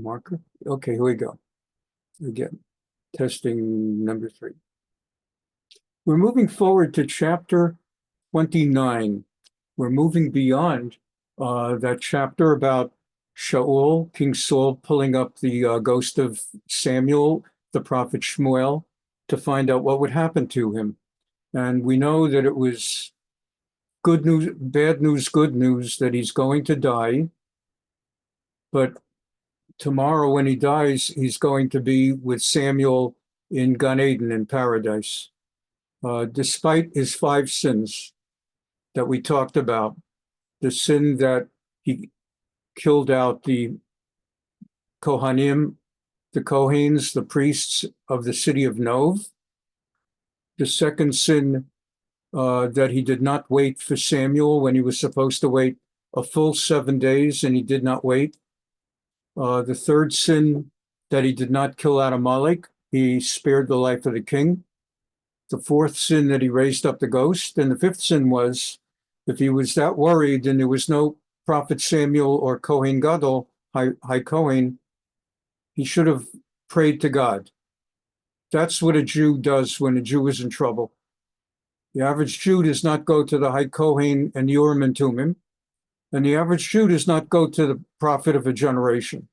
Marker. Okay, here we go. Again, testing number 3. We're moving forward to chapter 29. We're moving beyond that chapter about Shaul, King Saul, pulling up the ghost of Samuel, the prophet Shmuel, to find out what would happen to him. And we know that it was good news, bad news, good news, that he's going to die. But tomorrow when he dies, he's going to be with Samuel in Gan Eden in paradise. Despite his 5 sins that we talked about, the sin that he killed out the Kohanim, the Kohens, the priests of the city of Nov. The second sin, that he did not wait for Samuel when he was supposed to wait a full 7 days and he did not wait. The third sin, that he did not kill out Amalek. He spared the life of the king. The fourth sin, that he raised up the ghost. And the fifth sin was, if he was that worried and there was no prophet Samuel or Kohen Gadol, High Kohen, he should have prayed to God. That's what a Jew does when a Jew is in trouble. The average Jew does not go to the High Kohen and Urim and Tumim, and the average Jew does not go to the prophet of a generation.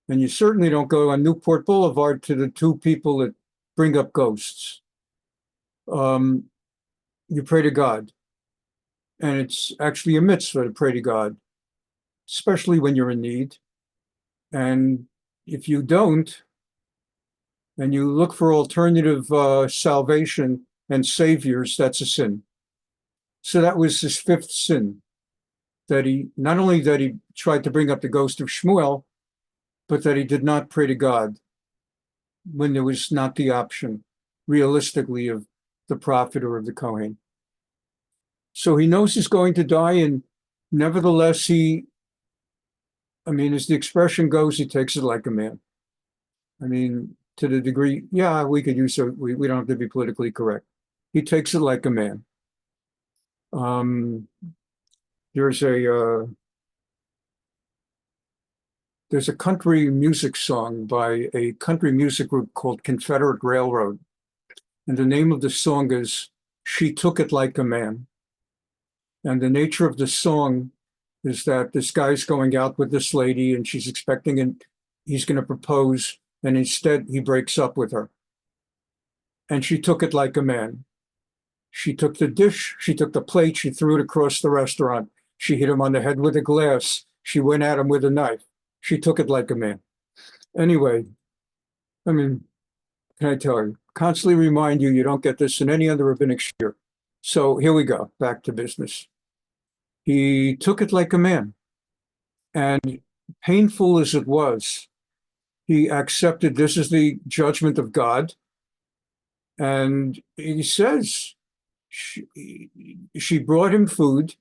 And you certainly don't go on Newport Boulevard to the 2 people that bring up ghosts. You pray to God. And it's actually a mitzvah to pray to God, especially when you're in need. And if you don't, and you look for alternative salvation and saviors, that's a sin. So that was his 5th sin, that he, not only that he tried to bring up the ghost of Shmuel, but that he did not pray to God when there was not the option, realistically, of the prophet or of the Kohen. So he knows he's going to die, and nevertheless, as the expression goes, he takes it like a man. To the degree, yeah, we could use it, we don't have to be politically correct. He takes it like a man. There's a country music song by a country music group called Confederate Railroad. And the name of the song is She Took It Like a Man. And the nature of the song is that this guy's going out with this lady and she's expecting he's going to propose, and instead he breaks up with her. And she took it like a man. She took the dish, she took the plate, she threw it across the restaurant. She hit him on the head with a glass. She went at him with a knife. She took it like a man. Anyway, can I tell you, constantly remind you, you don't get this in any other rabbinic shir. So here we go, back to business. He took it like a man. And painful as it was, he accepted this is the judgment of God. And he says, she brought him food.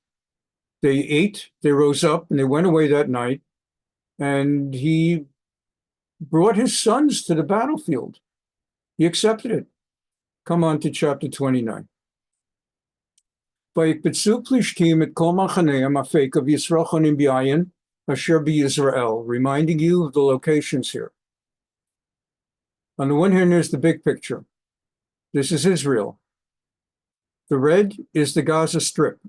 They ate, they rose up, and they went away that night. And he brought his sons to the battlefield. He accepted it. Come on to chapter 29. Reminding you of the locations here. On the one hand, there's the big picture. This is Israel. The red is the Gaza Strip.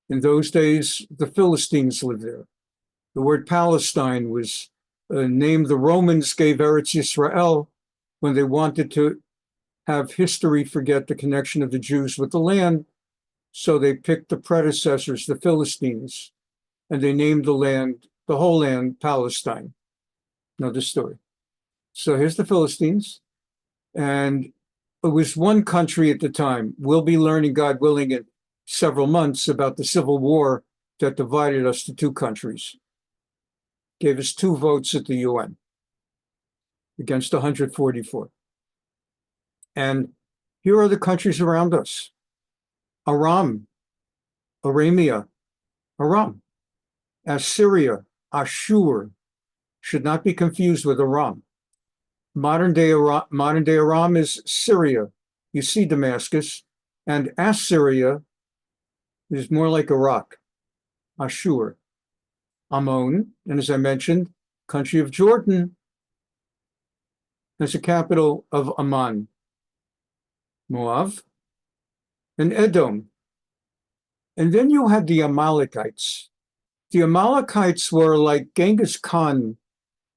In those days, the Philistines lived there. The word Palestine was a name the Romans gave Eretz Yisrael when they wanted to have history forget the connection of the Jews with the land. So they picked the predecessors, the Philistines, and they named the whole land, Palestine. Another story. So here's the Philistines. And it was one country at the time. We'll be learning, God willing, in several months about the civil war that divided us to 2 countries. Gave us 2 votes at the UN against 144. And here are the countries around us. Aram, Aramea, Aram, Assyria, Ashur, should not be confused with Aram. Modern day Aram is Syria. You see Damascus. And Assyria is more like Iraq. Ashur, Ammon, and as I mentioned, country of Jordan has a capital of Amman, Moab, and Edom. And then you had the Amalekites. The Amalekites were like Genghis Khan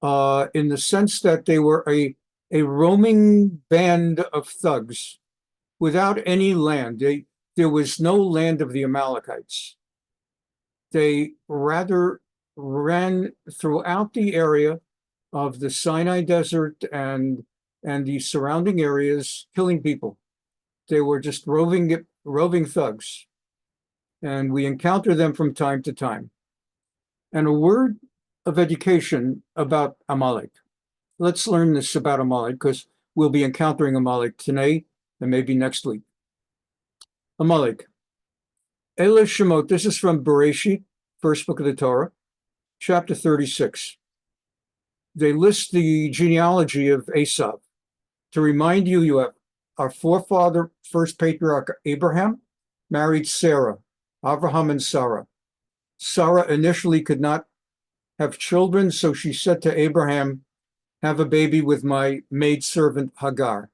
in the sense that they were a roaming band of thugs without any land. There was no land of the Amalekites. They rather ran throughout the area of the Sinai Desert and the surrounding areas, killing people. They were just roving thugs. And we encounter them from time to time. And a word of education about Amalek. Let's learn this about Amalek because we'll be encountering Amalek today and maybe next week. Amalek. Ele Shemot, this is from Bereshit, first book of the Torah, chapter 36. They list the genealogy of Esav. To remind you, you have our forefather, first patriarch Abraham, married Sarah, Abraham and Sarah. Sarah initially could not have children, so she said to Abraham, have a baby with my maidservant Hagar.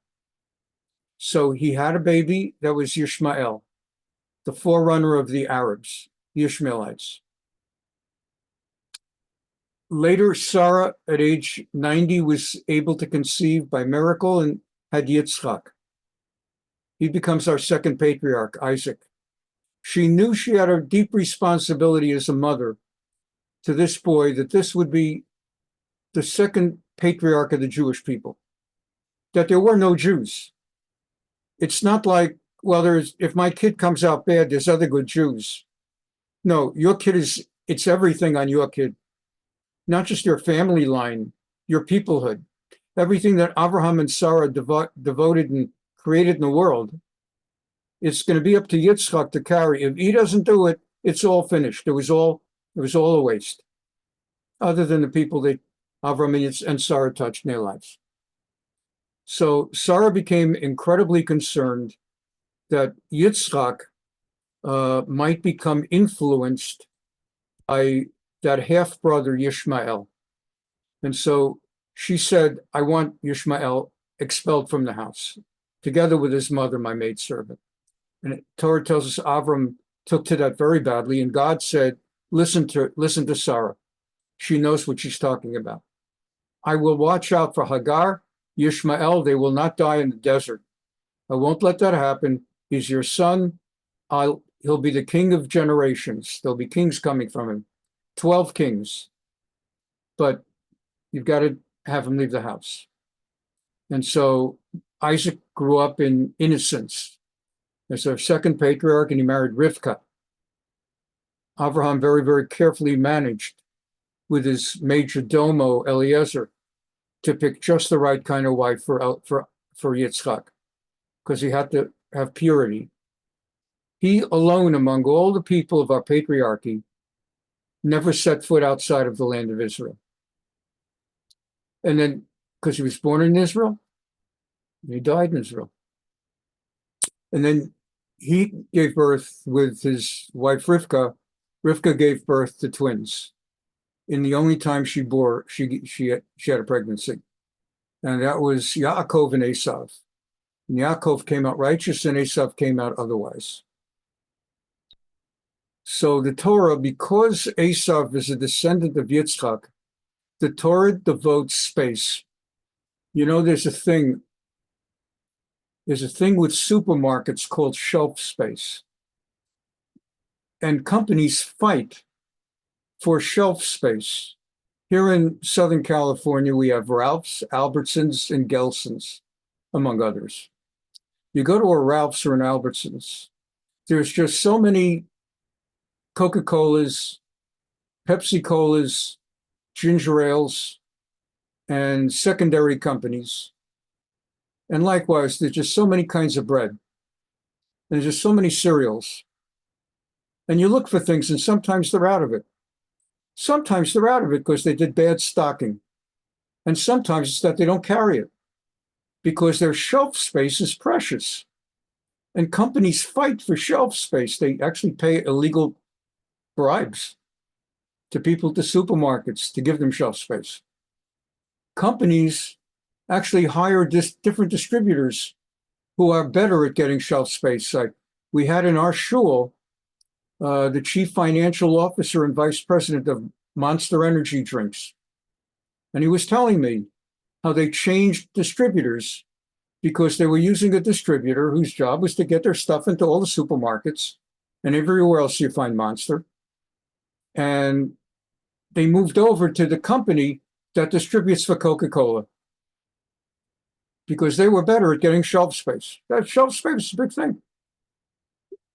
So he had a baby that was Yishmael, the forerunner of the Arabs, the Ishmaelites. Later, Sarah, at age 90, was able to conceive by miracle and had Yitzchak. He becomes our second patriarch, Isaac. She knew she had a deep responsibility as a mother to this boy, that this would be the second patriarch of the Jewish people, that there were no Jews. It's not like, well, if my kid comes out bad, there's other good Jews. No, your kid it's everything on your kid, not just your family line, your peoplehood, everything that Abraham and Sarah devoted and created in the world. It's going to be up to Yitzchak to carry. If he doesn't do it, it's all finished. It was all a waste, other than the people that Avraham and Sarah touched in their lives. So Sarah became incredibly concerned that Yitzchak might become influenced by that half-brother Yishmael. And so she said, I want Yishmael expelled from the house, together with his mother, my maidservant. And Torah tells us Avram took to that very badly, and God said, listen to Sarah. She knows what she's talking about. I will watch out for Hagar, Yishmael. They will not die in the desert. I won't let that happen. He's your son. He'll be the king of generations. There'll be kings coming from him, 12 kings. But you've got to have him leave the house. And so Isaac grew up in innocence as our second patriarch, and he married Rivka. Abraham very, very carefully managed with his major domo, Eliezer, to pick just the right kind of wife for Yitzchak, because he had to have purity. He alone, among all the people of our patriarchy, never set foot outside of the land of Israel. And then, because he was born in Israel, he died in Israel. And then he gave birth with his wife Rivka. Rivka gave birth to twins. In the only time she had a pregnancy. And that was Yaakov and Esav. And Yaakov came out righteous and Esav came out otherwise. So the Torah, because Esav is a descendant of Yitzchak, the Torah devotes space. You know, there's a thing with supermarkets called shelf space. And companies fight for shelf space. Here in Southern California, we have Ralph's, Albertsons, and Gelson's, among others. You go to a Ralph's or an Albertsons, there's just so many Coca-Colas, Pepsi-Colas, ginger ales, and secondary companies. And likewise, there's just so many kinds of bread. And there's just so many cereals. And you look for things, and sometimes they're out of it. Sometimes they're out of it because they did bad stocking. And sometimes it's that they don't carry it because their shelf space is precious. And companies fight for shelf space. They actually pay illegal bribes to people at the supermarkets to give them shelf space. companies actually hire different distributors who are better at getting shelf space. Like we had in our shul, the chief financial officer and vice president of Monster Energy drinks. And he was telling me how they changed distributors because they were using a distributor whose job was to get their stuff into all the supermarkets and everywhere else you find Monster. And they moved over to the company that distributes for Coca-Cola because they were better at getting shelf space. That shelf space is a big thing.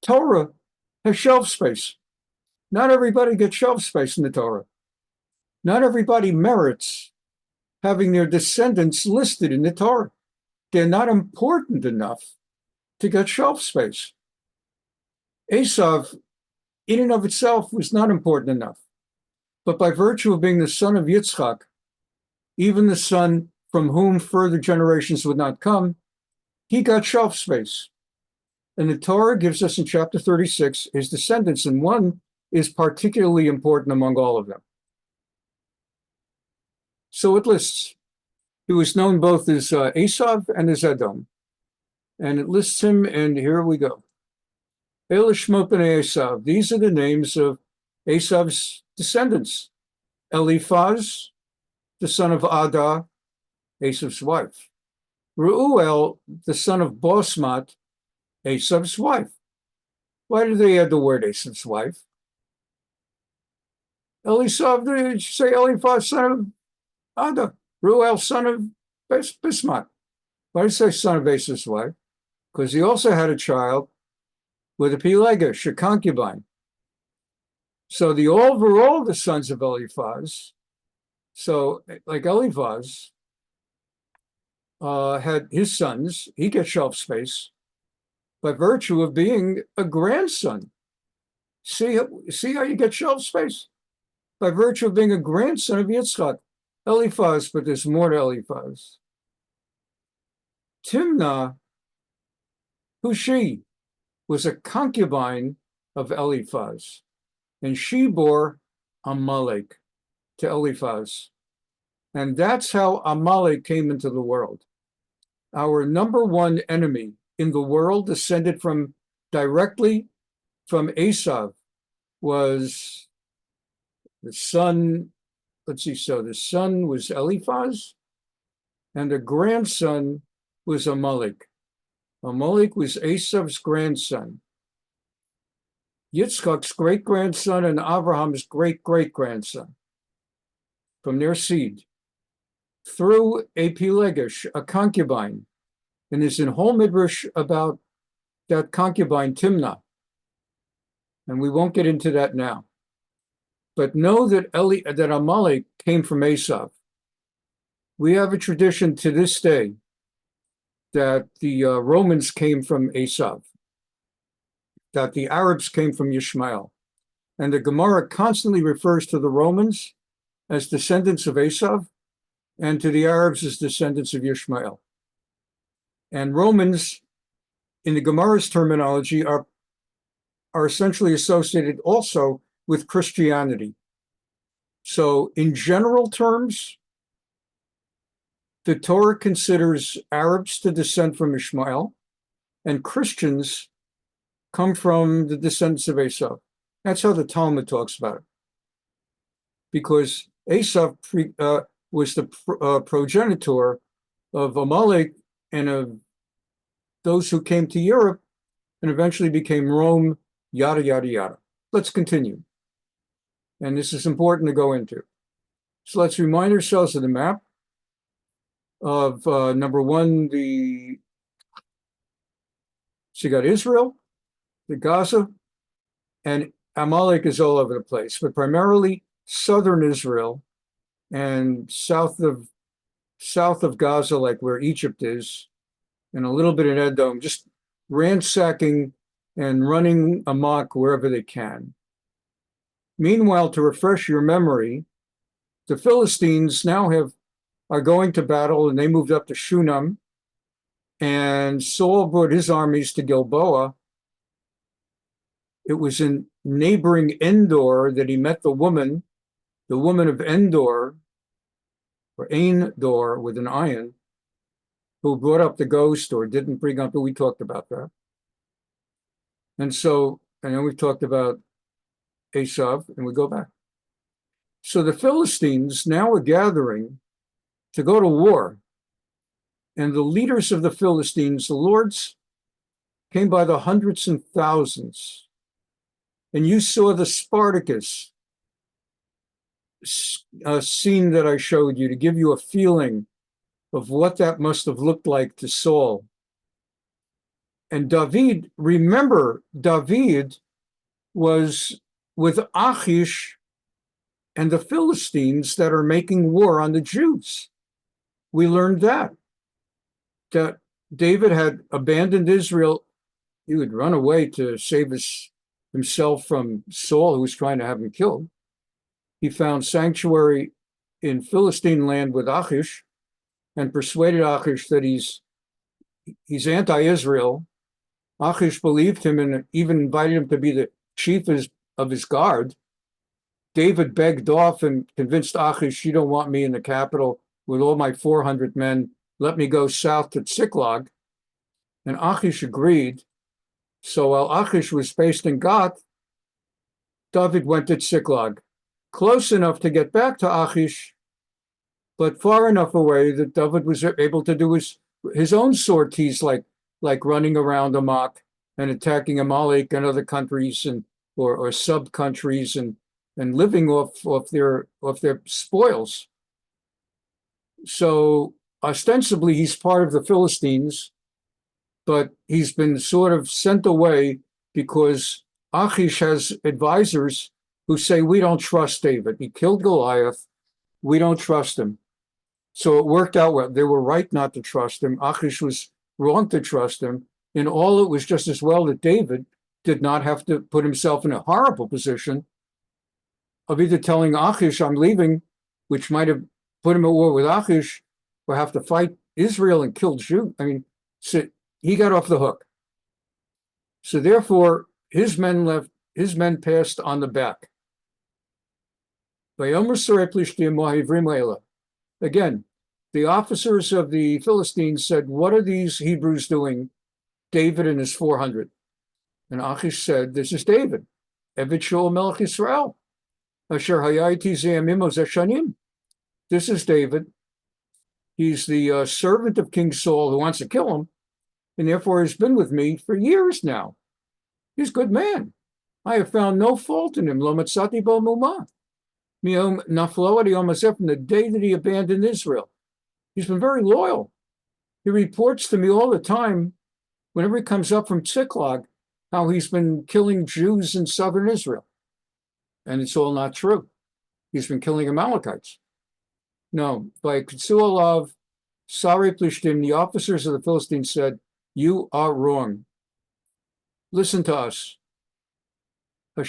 Torah has shelf space. Not everybody gets shelf space in the Torah. Not everybody merits having their descendants listed in the Torah. They're not important enough to get shelf space. Esav, in and of itself, was not important enough. But by virtue of being the son of Yitzchak, even the son from whom further generations would not come, he got shelf space. And the Torah gives us in chapter 36 his descendants, and one is particularly important among all of them. So it lists, he was known both as Esav and as Edom. And it lists him, and here we go. Elah Shmot b'nei Esav. These are the names of Esav's descendants. Eliphaz, the son of Adah, Esav's wife. Reuel, the son of Bosmat, Esav's wife. Why did they add the word Esav's wife? Elisav, did you say Eliphaz, son of Adah? Reuel, son of Bismat. Why did you say son of Esav's wife? Because he also had a child with a Pelegish, a concubine. So the overall the sons of Eliphaz, so like Eliphaz had his sons, he gets shelf space by virtue of being a grandson. See how you get shelf space? By virtue of being a grandson of Yitzchak. Eliphaz, but there's more to Eliphaz. Timnah, who she was a concubine of Eliphaz, and she bore Amalek to Eliphaz. And that's how Amalek came into the world. Our number one enemy in the world, descended directly from Esav, was the son, so the son was Eliphaz, and the grandson was Amalek. Amalek was Esav's grandson. Yitzchak's great-grandson and Abraham's great-great-grandson from their seed, through a Pelegish, a concubine, and there's a whole midrash about that concubine Timnah, and we won't get into that now. But know that Amalek came from Esav. We have a tradition to this day that the Romans came from Esav, that the Arabs came from Yishmael. And the Gemara constantly refers to the Romans as descendants of Esav and to the Arabs as descendants of Yishmael. And Romans, in the Gemara's terminology, are essentially associated also with Christianity. So in general terms, the Torah considers Arabs to descend from Ishmael, and Christians come from the descendants of Esav. That's how the Talmud talks about it. Because Esav was the progenitor of Amalek and of those who came to Europe and eventually became Rome, yada, yada, yada. Let's continue. And this is important to go into. So let's remind ourselves of the map of number one, so you got Israel, the Gaza, and Amalek is all over the place, but primarily southern Israel and south of Gaza, like where Egypt is, and a little bit in Edom, just ransacking and running amok wherever they can. Meanwhile, to refresh your memory, the Philistines now are going to battle, and they moved up to Shunam, and Saul brought his armies to Gilboa. It was in neighboring Endor that he met the woman of Endor, or Ein Dor with an iron, who brought up the ghost or didn't bring up, but we talked about that. And then we've talked about Esav, and we go back. So the Philistines now are gathering to go to war. And the leaders of the Philistines, the lords, came by the hundreds and thousands. And you saw the Spartacus scene that I showed you to give you a feeling of what that must have looked like to Saul. And David, remember, David was with Achish and the Philistines that are making war on the Jews. We learned that David had abandoned Israel. He would run away to save himself from Saul, who was trying to have him killed. He found sanctuary in Philistine land with Achish and persuaded Achish that he's anti-Israel. Achish believed him and even invited him to be the chief of his guard. David begged off and convinced Achish, you don't want me in the capital with all my 400 men. Let me go south to Tziklag. And Achish agreed. So while Achish was based in Gath, David went to Tziklag, close enough to get back to Achish, but far enough away that David was able to do his own sorties, like running around Amalek and attacking Amalek and other countries or sub countries and living off their spoils. So ostensibly he's part of the Philistines, but he's been sort of sent away because Achish has advisors who say, we don't trust David. He killed Goliath. We don't trust him. So it worked out well. They were right not to trust him. Achish was wrong to trust him. In all, it was just as well that David did not have to put himself in a horrible position of either telling Achish, I'm leaving, which might have put him at war with Achish, or have to fight Israel and kill Jews. I mean, so he got off the hook. So therefore, his men passed on the back. Again, the officers of the Philistines said, what are these Hebrews doing, David and his 400? And Achish said, this is David, Eved Shaul Melech Israel, Asher Hayati Ze'amim Zeshanim. This is David. He's the servant of King Saul who wants to kill him, and therefore has been with me for years now. He's a good man. I have found no fault in him. Lo matzati bo mumah. Miom naflo ad yom hazeh, from the day that he abandoned Israel. He's been very loyal. He reports to me all the time, whenever he comes up from Tziklag, how he's been killing Jews in southern Israel. And it's all not true. He's been killing Amalekites. No, by Shmuel Sari Plishtim, the officers of the Philistines said, you are wrong. Listen to us. Get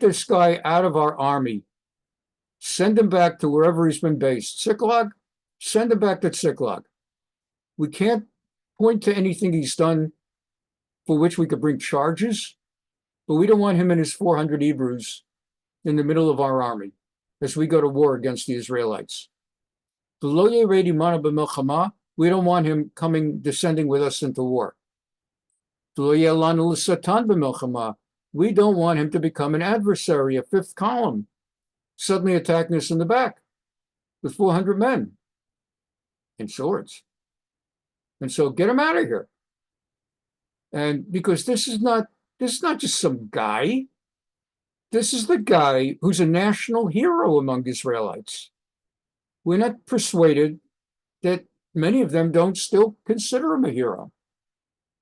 this guy out of our army. Send him back to wherever he's been based. Tziklag, send him back to Tziklag. We can't point to anything he's done for which we could bring charges, but we don't want him and his 400 Hebrews in the middle of our army as we go to war against the Israelites. We don't want him descending with us into war. We don't want him to become an adversary, a fifth column, suddenly attacking us in the back with 400 men and swords. And so get him out of here. And because this is not just some guy. This is the guy who's a national hero among Israelites. We're not persuaded that many of them don't still consider him a hero.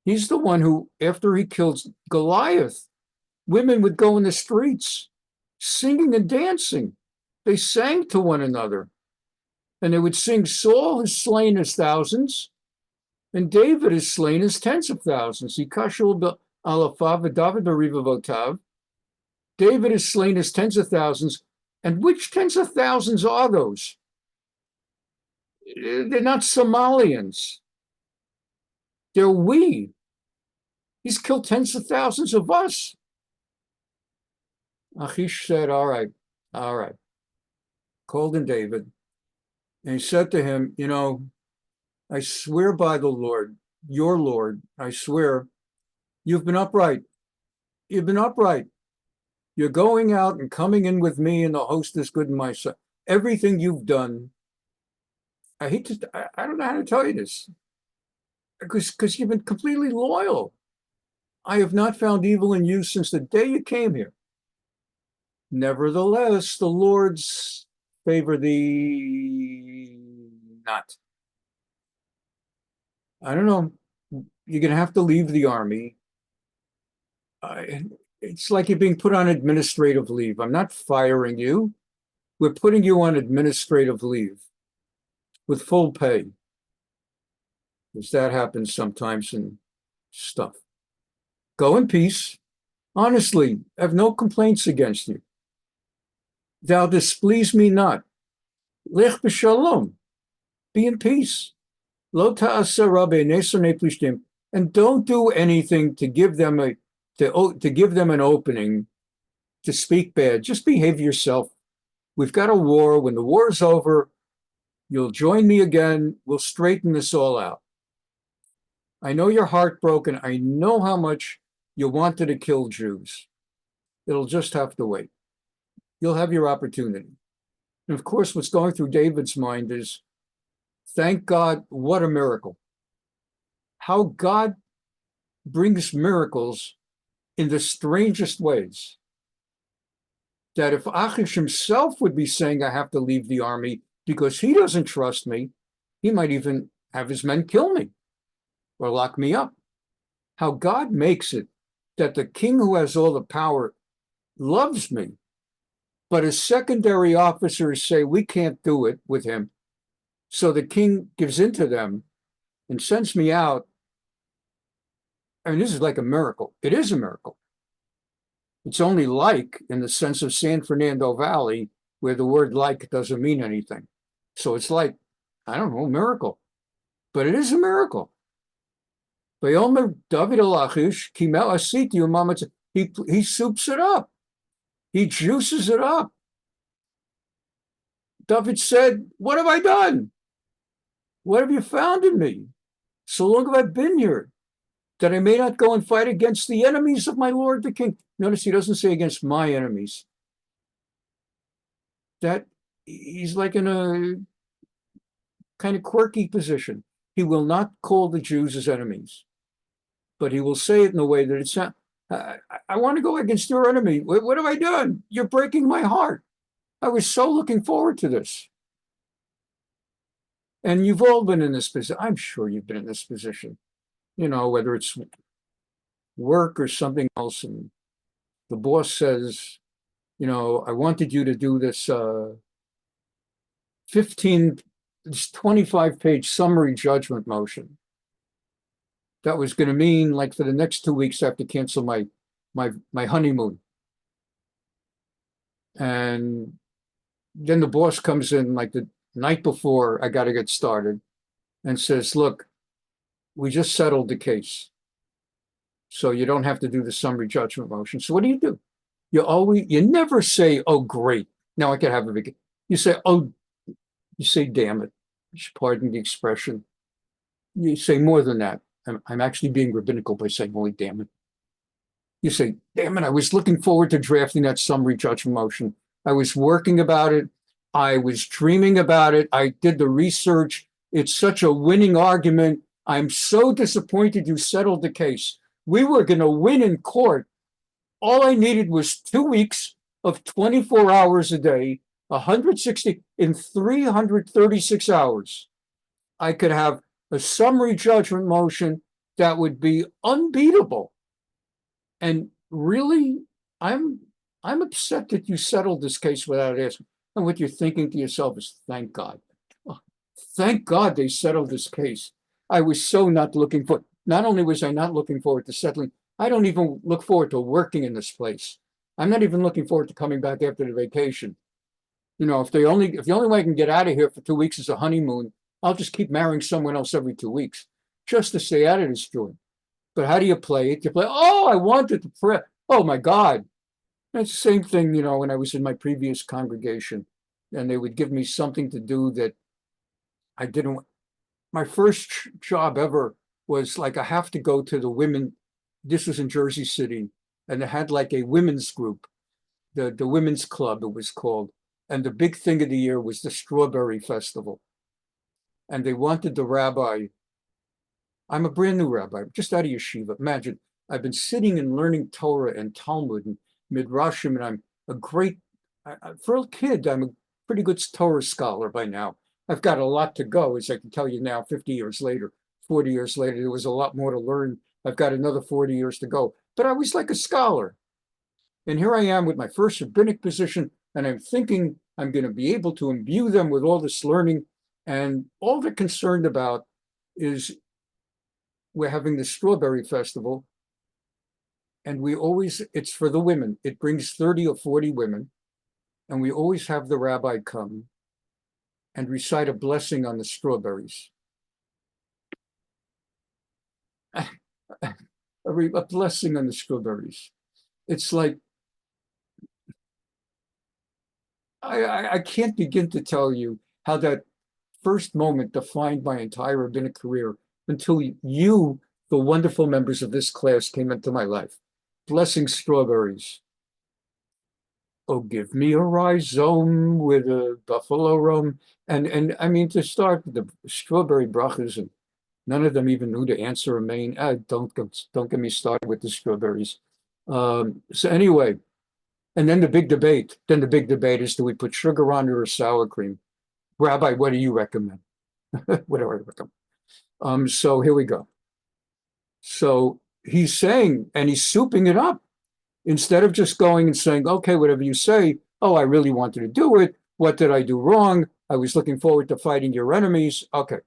He's the one who, after he kills Goliath, women would go in the streets singing and dancing. They sang to one another. And they would sing, Saul has slain his thousands, and David has slain his tens of thousands. David has slain his tens of thousands. And which tens of thousands are those? They're not Somalians. They're we. He's killed tens of thousands of us. Achish said, all right. called in David, and he said to him, I swear by the Lord, your Lord, I swear, you've been upright. You've been upright. You're going out and coming in with me, and the host is good in my sight. Everything you've done, I don't know how to tell you this, because you've been completely loyal. I have not found evil in you since the day you came here. Nevertheless, the Lord's favor thee not. I don't know. You're going to have to leave the army. It's like you're being put on administrative leave. I'm not firing you. We're putting you on administrative leave with full pay. Because that happens sometimes in stuff. Go in peace. Honestly, I have no complaints against you. Thou displease me not. Lech b'shalom. Be in peace. Lo ta'aseh rabbe nesonei plishtim. And don't do anything to give them to give them an opening to speak bad. Just behave yourself. We've got a war. When the war's over, you'll join me again. We'll straighten this all out. I know you're heartbroken. I know how much you wanted to kill Jews. It'll just have to wait. You'll have your opportunity. And of course, what's going through David's mind is, thank God, what a miracle. How God brings miracles in the strangest ways. That if Achish himself would be saying, I have to leave the army because he doesn't trust me, he might even have his men kill me or lock me up. How God makes it that the king who has all the power loves me, but his secondary officers say we can't do it with him. So the king gives in to them and sends me out. I mean, this is like a miracle. It is a miracle. It's only like in the sense of San Fernando Valley, where the word like doesn't mean anything. So it's like, I don't know, miracle. But it is a miracle. Vayomer David Achish, Kimel Asiti Umamatz. He soups it up. He juices it up. David said, what have I done? What have you found in me? So long have I been here, that I may not go and fight against the enemies of my Lord the King. Notice he doesn't say against my enemies. That he's like in a kind of quirky position. He will not call the Jews his enemies, but he will say it in a way that it's not, I want to go against your enemy. What have I done? You're breaking my heart. I was so looking forward to this. And you've all been in this position. I'm sure you've been in this position, whether it's work or something else. And the boss says, I wanted you to do this 25-page summary judgment motion. That was going to mean, like, for the next 2 weeks, I have to cancel my honeymoon. And then the boss comes in like the night before I got to get started and says, look, we just settled the case. So you don't have to do the summary judgment motion. So what do? You never say, oh, great, now I can have a vacation. You say, damn it, pardon the expression. You say more than that. I'm actually being rabbinical by saying, holy damn it. You say, damn it, I was looking forward to drafting that summary judgment motion. I was working about it. I was dreaming about it. I did the research. It's such a winning argument. I'm so disappointed you settled the case. We were going to win in court. All I needed was 2 weeks of 24 hours a day, 160 in 336 hours. I could have a summary judgment motion that would be unbeatable. And really, I'm upset that you settled this case without asking. And what you're thinking to yourself is, thank God. Oh, thank God they settled this case. I was so not looking for, not only was I not looking forward to settling, I don't even look forward to working in this place. I'm not even looking forward to coming back after the vacation. If the only way I can get out of here for 2 weeks is a honeymoon, I'll just keep marrying someone else every 2 weeks just to stay out of this joint. But how do you play it? You play, oh, I wanted to pray. Oh my God. It's the same thing, when I was in my previous congregation. and they would give me something to do that I didn't. My first job ever was like, I have to go to the women. This was in Jersey City, and they had like a women's group, the women's club it was called. And the big thing of the year was the Strawberry Festival. And they wanted the rabbi. I'm a brand new rabbi, just out of yeshiva. Imagine, I've been sitting and learning Torah and Talmud and Midrashim, and I'm a great, for a kid, I'm a pretty good Torah scholar by now. I've got a lot to go, as I can tell you now, 50 years later, 40 years later, there was a lot more to learn. I've got another 40 years to go. But I was like a scholar. And here I am with my first rabbinic position, and I'm thinking I'm going to be able to imbue them with all this learning. And all they're concerned about is we're having the Strawberry Festival, and it's for the women. It brings 30 or 40 women, and we always have the rabbi come and recite a blessing on the strawberries. A blessing on the strawberries. It's like, I can't begin to tell you how that first moment defined my entire rabbinic career until you, the wonderful members of this class, came into my life. Blessing strawberries. Oh, give me a rhizome with a buffalo roam. And I mean, to start with the strawberry brachas, and none of them even knew to answer a main. Don't get me started with the strawberries. So anyway, and then the big debate. Then the big debate is, do we put sugar on it or sour cream? Rabbi, what do you recommend? What do I recommend? So here we go. So he's saying, and he's souping it up. Instead of just going and saying, okay, whatever you say, oh, I really wanted to do it. What did I do wrong? I was looking forward to fighting your enemies. Okay.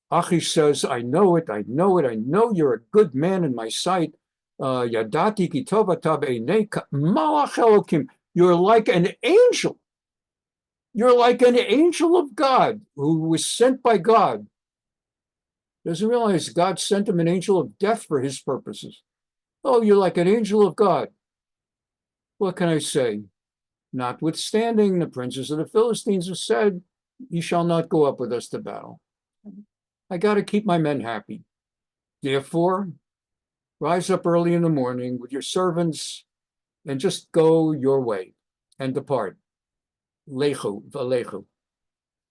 Achish says, I know it. I know it. I know you're a good man in my sight. Yadati ki tov ata b'eineka malach Elokim. You're like an angel. You're like an angel of God who was sent by God. Doesn't realize God sent him an angel of death for his purposes. Oh, you're like an angel of God. What can I say? Notwithstanding, the princes of the Philistines have said, you shall not go up with us to battle. I got to keep my men happy. Therefore, rise up early in the morning with your servants and just go your way and depart. Lechu v'alechu.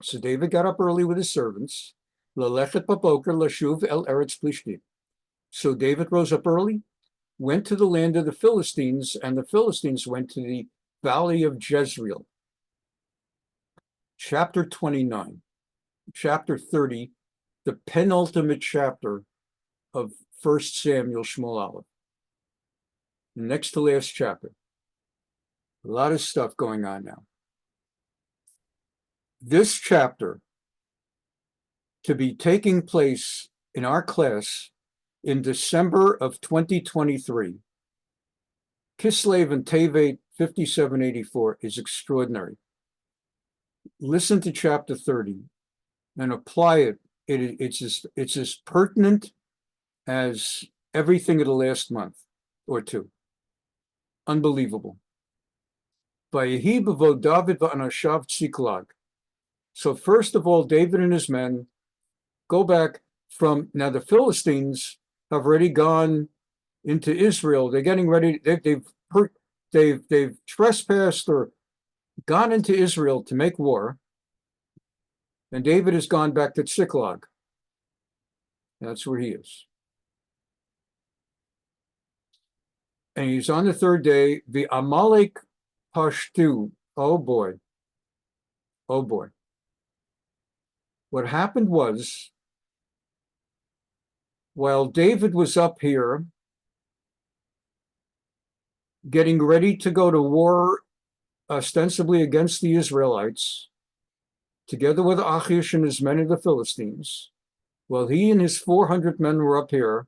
So David got up early with his servants. Lalechet baboker lashuv el eretz plishtim. So David rose up early, went to the land of the Philistines, and the Philistines went to the valley of Jezreel. Chapter 29, chapter 30, the penultimate chapter of 1 Samuel Shmuel Aleph. The next to last chapter. A lot of stuff going on now. This chapter, to be taking place in our class in December of 2023, Kislev and Tevet 5784, is extraordinary. Listen to chapter 30 and apply it. It's as pertinent as everything of the last month or two. Unbelievable. Vayehi b'vo David v'anashav Tziklag. So first of all, David and his men go back from, now the Philistines have already gone into Israel. They're getting ready. They've trespassed or gone into Israel to make war. And David has gone back to Tziklag. That's where he is. And he's on the third day. The Amalek Pashtu. Oh boy. Oh boy. What happened was, while David was up here getting ready to go to war ostensibly against the Israelites, together with Achish and his men of the Philistines, while he and his 400 men were up here,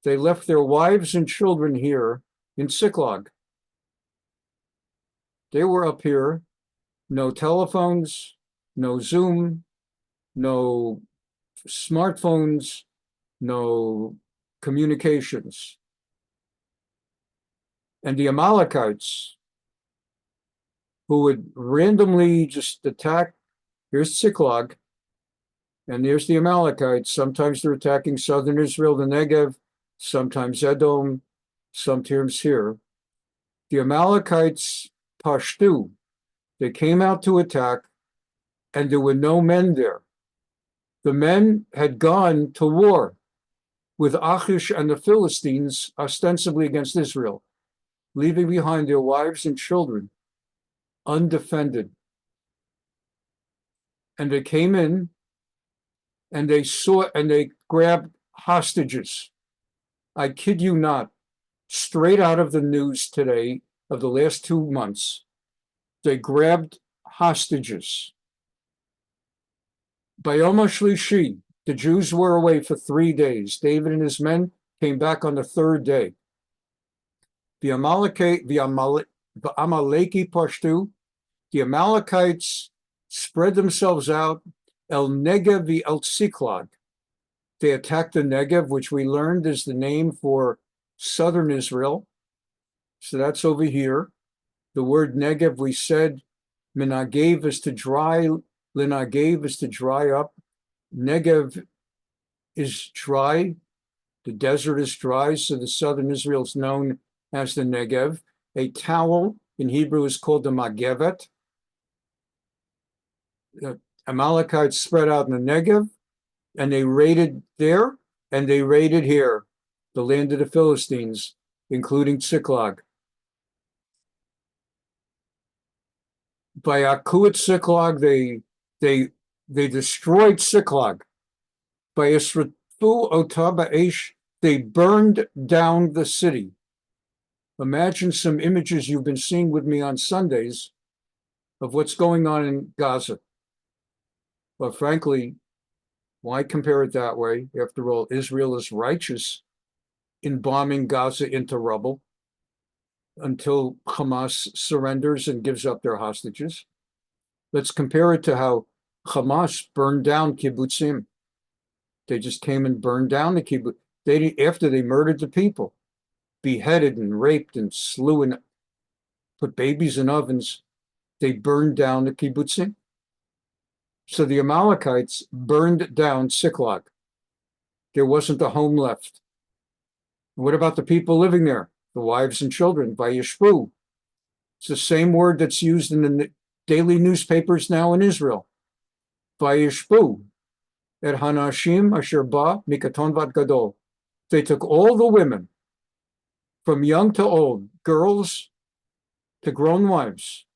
they left their wives and children here in Tziklag. They were up here, no telephones, no Zoom, no smartphones, no communications. And the Amalekites who would randomly just attack. Here's Tziklag, and there's the Amalekites. Sometimes they're attacking southern Israel, the Negev, sometimes Edom, sometimes here. The Amalekites pashtu. They came out to attack, and there were no men there. The men had gone to war with Achish and the Philistines, ostensibly against Israel, leaving behind their wives and children undefended. And they came in and they grabbed hostages. I kid you not, straight out of the news today of the last 2 months, they grabbed hostages. Bayom HaShlishi, the Jews were away for 3 days. David and his men came back on the 3rd day. The Amalekite pashtu, the Amalekites spread themselves out, El Negev el Tziklag. They attacked the Negev, which we learned is the name for southern Israel. So that's over here. The word Negev, we said, Minagev is to dry, Linagev is to dry up. Negev is dry. The desert is dry, so the southern Israel is known as the Negev. A towel in Hebrew is called the Magevet. The Amalekites spread out in the Negev, and they raided there, and they raided here, the land of the Philistines, including Tziklag. By Akut Tziklag, they destroyed Tziklag. By Israfu Otah Ba'esh, they burned down the city. Imagine some images you've been seeing with me on Sundays of what's going on in Gaza. But frankly, why compare it that way? After all, Israel is righteous in bombing Gaza into rubble until Hamas surrenders and gives up their hostages. Let's compare it to how Hamas burned down kibbutzim. They just came and burned down the kibbutz. After they murdered the people, beheaded and raped and slew and put babies in ovens, they burned down the kibbutzim. So the Amalekites burned down Tziklag. There wasn't a home left. What about the people living there? The wives and children, vayishvu. It's the same word that's used in the daily newspapers now in Israel. Vayishvu. Et hanashim asher ba mikaton vat gadol. They took all the women, from young to old, girls to grown wives.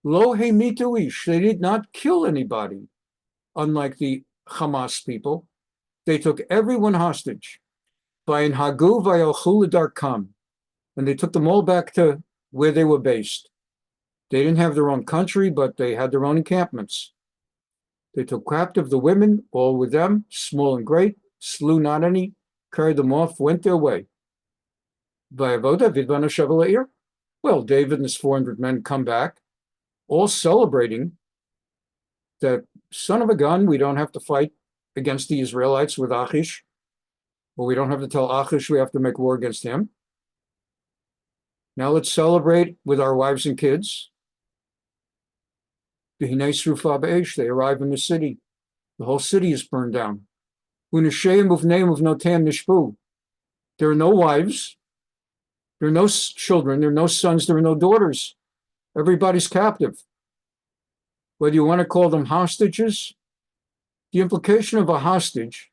Lo hemitu ish. They did not kill anybody, unlike the Hamas people. They took everyone hostage. Vayin hagu vayalchu l'darkam. And they took them all back to where they were based. They didn't have their own country, but they had their own encampments. They took captive the women, all with them, small and great, slew not any, carried them off, went their way. Well, David and his 400 men come back, all celebrating that son of a gun, we don't have to fight against the Israelites with Achish, or we don't have to tell Achish we have to make war against him. Now let's celebrate with our wives and kids. They arrive in the city. The whole city is burned down. There are no wives. There are no children. There are no sons. There are no daughters. Everybody's captive. Whether you want to call them hostages, the implication of a hostage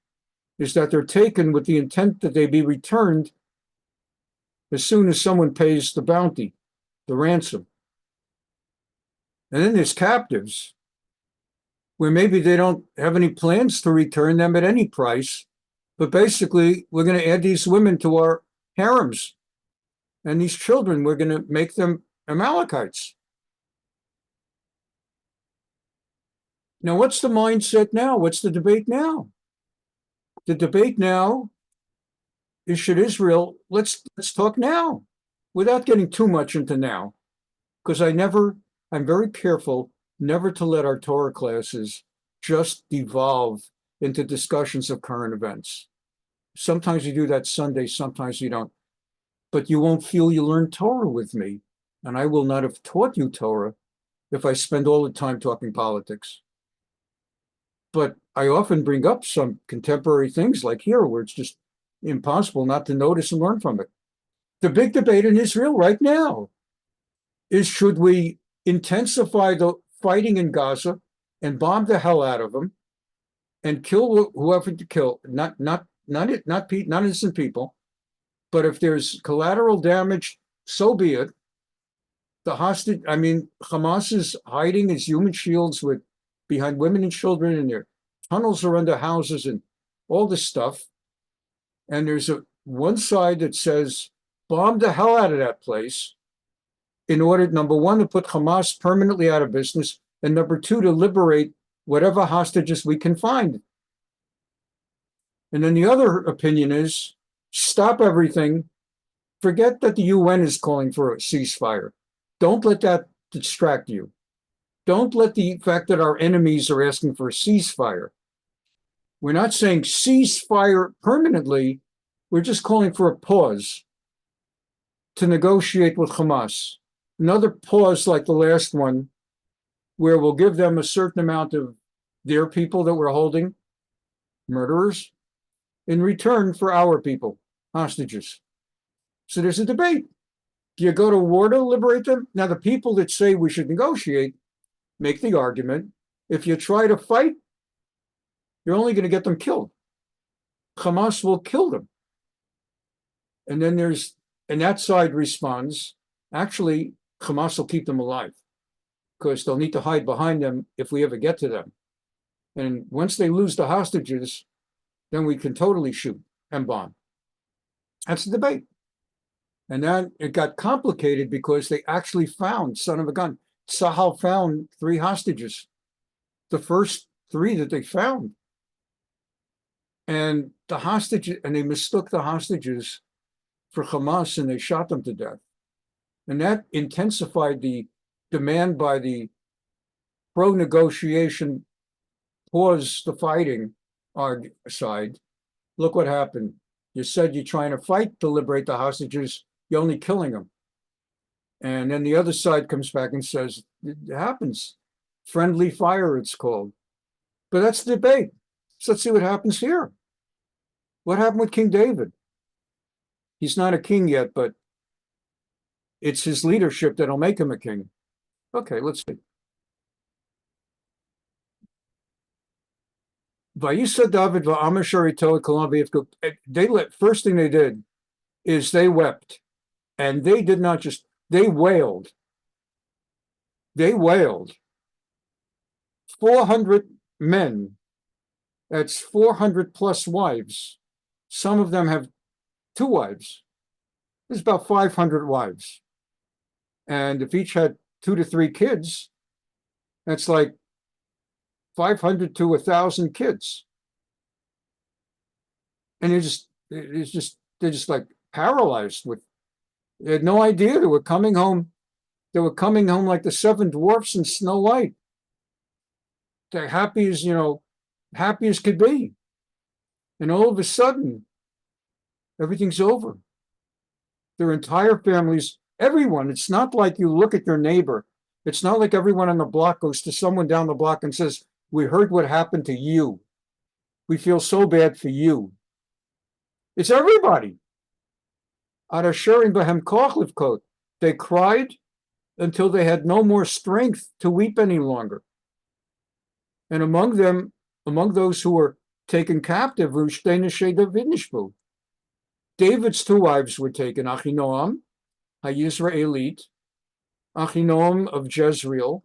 is that they're taken with the intent that they be returned as soon as someone pays the bounty, the ransom. And then there's captives, where maybe they don't have any plans to return them at any price, but basically we're going to add these women to our harems, and these children, we're going to make them Amalekites. Now, what's the mindset now? What's the debate now? The debate now is, should Israel, let's talk now, without getting too much into now, because I'm very careful never to let our Torah classes just devolve into discussions of current events. Sometimes you do that Sunday, sometimes you don't. But you won't feel you learned Torah with me, and I will not have taught you Torah if I spend all the time talking politics. But I often bring up some contemporary things like here, where it's just impossible not to notice and learn from it. The big debate in Israel right now is, should we intensify the fighting in Gaza and bomb the hell out of them and kill whoever to kill, not innocent people, but if there's collateral damage, so be it. The hostage, I mean, Hamas is hiding its human shields behind women and children, and their tunnels are under houses and all this stuff. And there's one side that says, bomb the hell out of that place in order, number one, to put Hamas permanently out of business, and number two, to liberate whatever hostages we can find. And then the other opinion is, stop everything. Forget that the UN is calling for a ceasefire. Don't let that distract you. Don't let the fact that our enemies are asking for a ceasefire. We're not saying ceasefire permanently. We're just calling for a pause to negotiate with Hamas. Another pause like the last one, where we'll give them a certain amount of their people that we're holding, murderers, in return for our people, hostages. So there's a debate. Do you go to war to liberate them? Now, the people that say we should negotiate make the argument, if you try to fight, you're only going to get them killed. Hamas will kill them. And then and that side responds, actually, Hamas will keep them alive because they'll need to hide behind them if we ever get to them. And once they lose the hostages, then we can totally shoot and bomb. That's the debate. And then it got complicated because they actually found, son of a gun, Tzahal found 3 hostages, the first 3 that they found. And they mistook the hostages for Hamas, and they shot them to death. And that intensified the demand by the pro-negotiation, pause the fighting side. Look what happened. You said you're trying to fight to liberate the hostages, you're only killing them. And then the other side comes back and says, it happens. Friendly fire, it's called. But that's the debate. So let's see what happens here. What happened with King David? He's not a king yet, but it's his leadership that'll make him a king. Okay, let's see. Vayisa David va'amashari toa kalam. First thing they did is they wept. And they did not just, they wailed. They wailed. 400 men, that's 400 plus wives. Some of them have 2 wives. There's about 500 wives. And if each had 2 to 3 kids, that's like 500 to 1,000 kids. And they're just like paralyzed with, they had no idea they were coming home. They were coming home like the 7 dwarfs in Snow White. They're happy as could be. And all of a sudden, everything's over. Their entire families, everyone, it's not like you look at your neighbor. It's not like everyone on the block goes to someone down the block and says, we heard what happened to you. We feel so bad for you. It's everybody. They cried until they had no more strength to weep any longer. And among those who were taken captive, David's 2 wives were taken, Achinoam, HaYisraelite, Achinoam of Jezreel,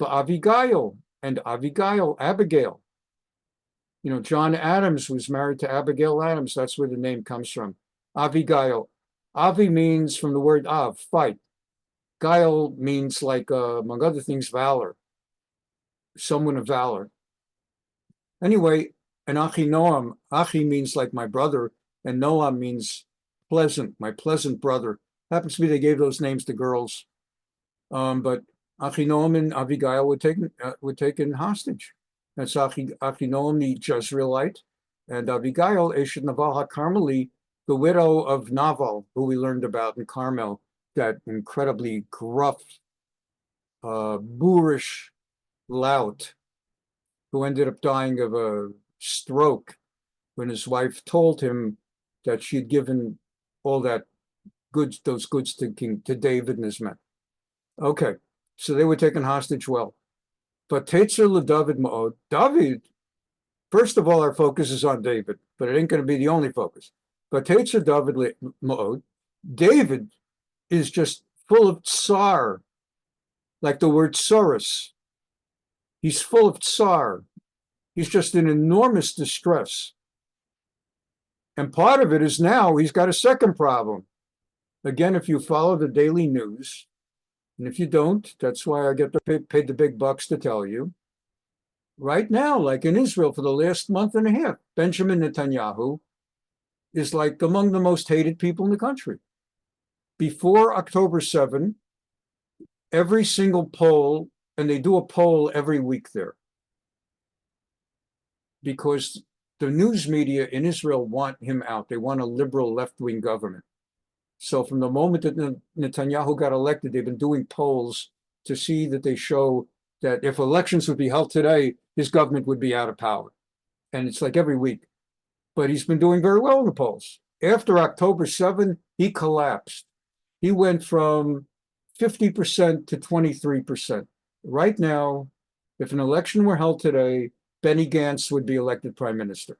Abigail, Abigail. John Adams was married to Abigail Adams. That's where the name comes from. Abigail. Avi means from the word av, fight. Gael means, like, among other things, valor. Someone of valor. Anyway, and Achinoam, Achi means like my brother, and Noam means pleasant, my pleasant brother. Happens to be they gave those names to girls. But Achinoam and Abigail were taken hostage. That's Achinoam, the Jezreelite, and Abigail, Eshet Naval HaCarmeli, the widow of Naval, who we learned about in Carmel, that incredibly gruff boorish lout who ended up dying of a stroke when his wife told him that she'd given all those goods to David and his men. Okay, so they were taken hostage. Well, but Tetzer David Ma'od, David, first of all, our focus is on David, but it ain't going to be the only focus. But Tetzer David Ma'od, David is just full of tsar, like the word tsaris. He's full of tsar. He's just in enormous distress. And part of it is now he's got a second problem. Again, if you follow the daily news, and if you don't, that's why I get paid the big bucks to tell you. Right now, like in Israel for the last month and a half, Benjamin Netanyahu is like among the most hated people in the country. Before October 7, every single poll, and they do a poll every week there, because the news media in Israel want him out. They want a liberal left-wing government. So from the moment that Netanyahu got elected, they've been doing polls to see that they show that if elections would be held today, his government would be out of power. And it's like every week. But he's been doing very well in the polls. After October 7, he collapsed. He went from 50% to 23%. Right now, if an election were held today, Benny Gantz would be elected prime minister.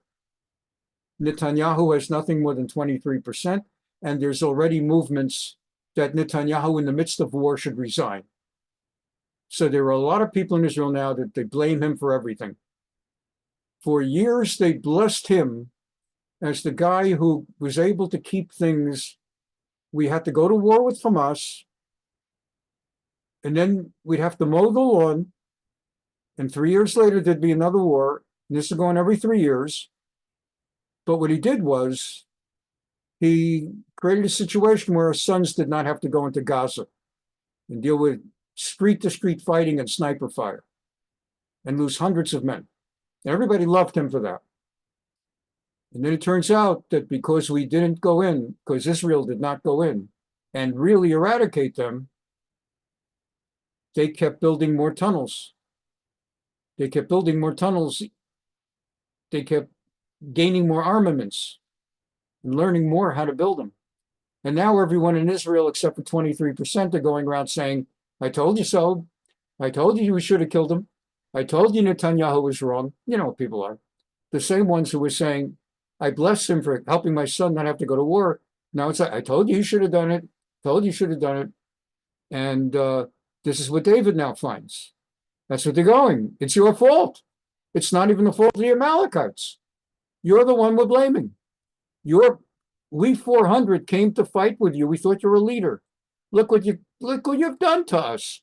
Netanyahu has nothing more than 23%, and there's already movements that Netanyahu, in the midst of war, should resign. So there are a lot of people in Israel now that they blame him for everything. For years, they blessed him as the guy who was able to keep things. We had to go to war with Hamas, and then we'd have to mow the lawn, and 3 years later, there'd be another war, and this is going every 3 years. But what he did was he created a situation where his sons did not have to go into Gaza and deal with street-to-street fighting and sniper fire and lose hundreds of men. And everybody loved him for that. And then it turns out that because we didn't go in, because Israel did not go in and really eradicate them, they kept building more tunnels. They kept building more tunnels. They kept gaining more armaments and learning more how to build them. And now everyone in Israel, except for 23%, are going around saying, I told you so. I told you we should have killed him. I told you Netanyahu was wrong. You know what people are. The same ones who were saying, I blessed him for helping my son not have to go to war. Now it's like, I told you should have done it. Told you should have done it. And this is what David now finds. That's what they're going. It's your fault. It's not even the fault of the Amalekites. You're the one we're blaming. We 400 came to fight with you. We thought you were a leader. Look what you've done to us.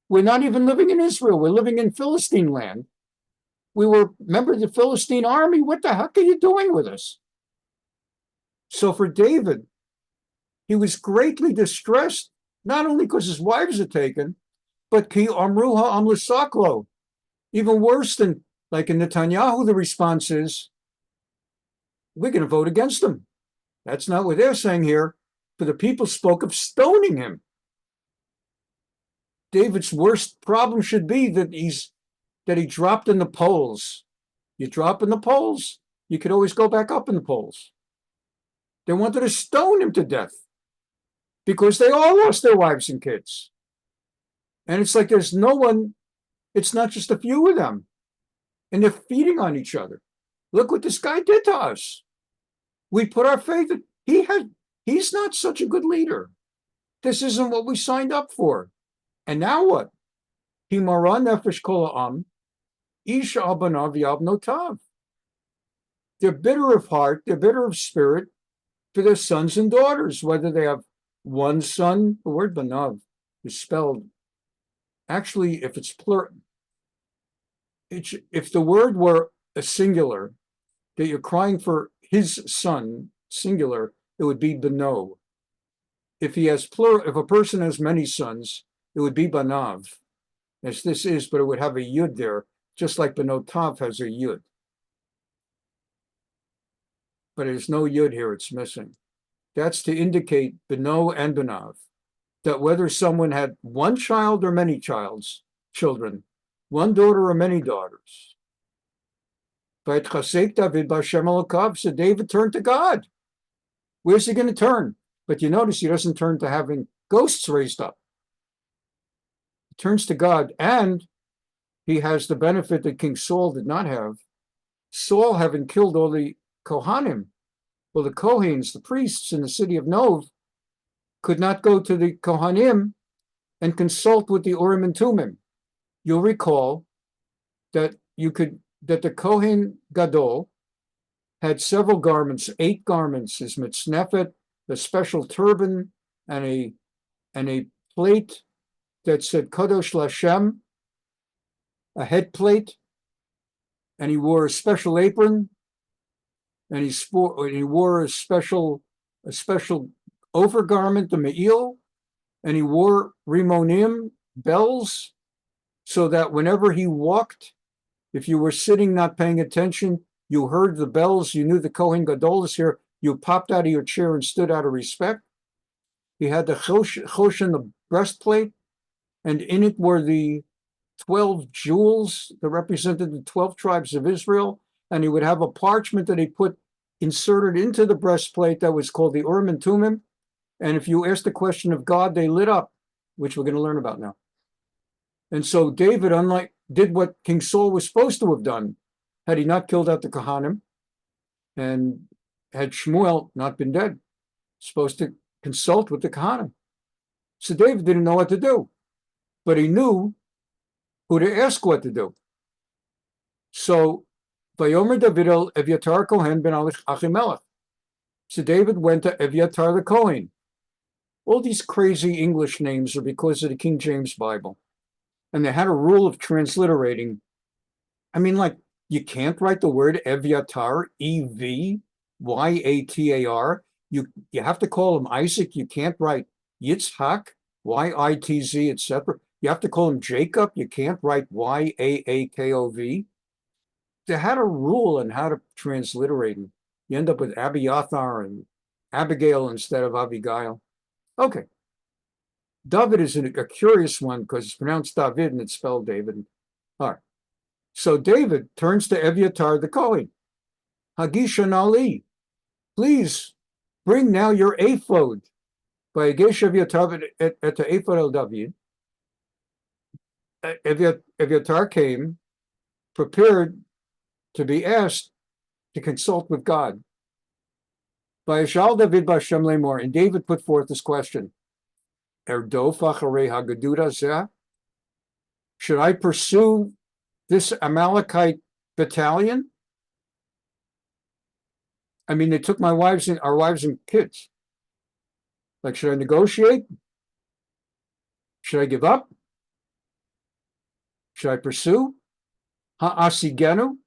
We're not even living in Israel. We're living in Philistine land. We were members of the Philistine army. What the heck are you doing with us? So for David, he was greatly distressed, not only because his wives are taken, but ki amruha amlusaklo. Even worse than, like in Netanyahu, the response is, we're going to vote against him. That's not what they're saying here. For the people spoke of stoning him. David's worst problem should be that he dropped in the polls. You drop in the polls, you could always go back up in the polls. They wanted to stone him to death because they all lost their wives and kids. And it's like there's no one, it's not just a few of them. And they're feeding on each other. Look what this guy did to us. We put our faith in, he's not such a good leader. This isn't what we signed up for. And now what? Himara nefesh kol ha'am, ish abanav yabnotav. They're bitter of heart, they're bitter of spirit for their sons and daughters, whether they have one son. The word banav is spelled, actually, if it's plural, if the word were a singular, that you're crying for his son, singular, it would be bano. If he has plural, if a person has many sons, it would be banav, as this is, but it would have a yud there, just like banotav has a yud. But there's no yud here, it's missing. That's to indicate bano and banav. that whether someone had one child or many children, one daughter or many daughters. David so David turned to God. Where's he going to turn? But you notice he doesn't turn to having ghosts raised up. He turns to God, and he has the benefit that King Saul did not have. Saul, having killed all the Kohanim, well, the Kohens, the priests in the city of Nov, could not go to the Kohanim and consult with the Urim and Tumim. You'll recall that the Kohen Gadol had several garments, 8 garments, his mitznefet, a special turban, and a plate that said Kadosh Lashem, a head plate, and he wore a special apron, and he wore a special overgarment, the me'il, and he wore rimonim, bells, so that whenever he walked, if you were sitting not paying attention, you heard the bells, you knew the Kohen Gadol is here, you popped out of your chair and stood out of respect. He had the choshen, the breastplate, and in it were the 12 jewels that represented the 12 tribes of Israel, and he would have a parchment that he put inserted into the breastplate that was called the Urim and Tumim, and if you asked the question of God, they lit up, which we're going to learn about now. And so David, did what King Saul was supposed to have done, had he not killed out the Kohanim, and had Shmuel not been dead, supposed to consult with the Kohanim. So David didn't know what to do, but he knew who to ask what to do. So, Vayomer David el Evyatar Kohen ben Achimelech. So David went to Evyatar the Kohen. All these crazy English names are because of the King James Bible. And they had a rule of transliterating. I mean, like, you can't write the word Evyatar, Evyatar. You have to call him Isaac. You can't write Yitzhak, Yitz, etc. You have to call him Jacob. You can't write Yaakov. They had a rule on how to transliterate him. You end up with Abiathar and Abigail instead of Abigail. Okay. David is a curious one because it's pronounced David and it's spelled David. All right. So David turns to Evyatar the Kohen. Hagishan Ali, please bring now your ephod. By Hagish Evyatar at the ephod el David. Evyatar came prepared to be asked to consult with God. By Yashal David Bashem Lemor, and David put forth this question. Erdof acharei hagaduda zeh? Should I pursue this Amalekite battalion? I mean, they took our wives and kids. Like, should I negotiate? Should I give up? Should I pursue? Ha'asigenu?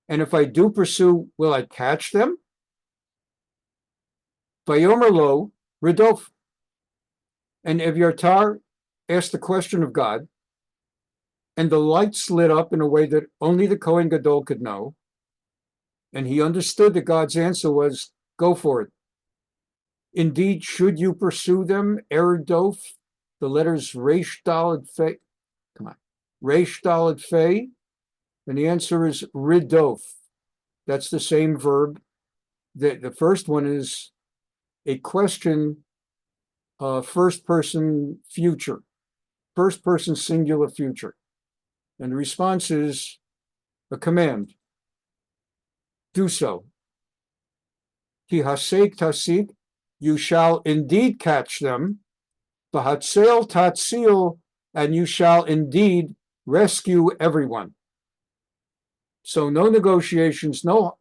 And if I do pursue, will I catch them? Vayomer lo Ridof. And Evyatar asked the question of God, and the lights lit up in a way that only the Kohen Gadol could know. And he understood that God's answer was, go for it. Indeed, should you pursue them, Erdof, the letters Resh Daled Fe, Resh Daled Fe, and the answer is Ridof. That's the same verb. The first one is a question, first person future, first person singular future. And the response is a command. Do so. Ki hasek tasik, you shall indeed catch them. Bahatzel tatzil, and you shall indeed rescue everyone. So no negotiations, no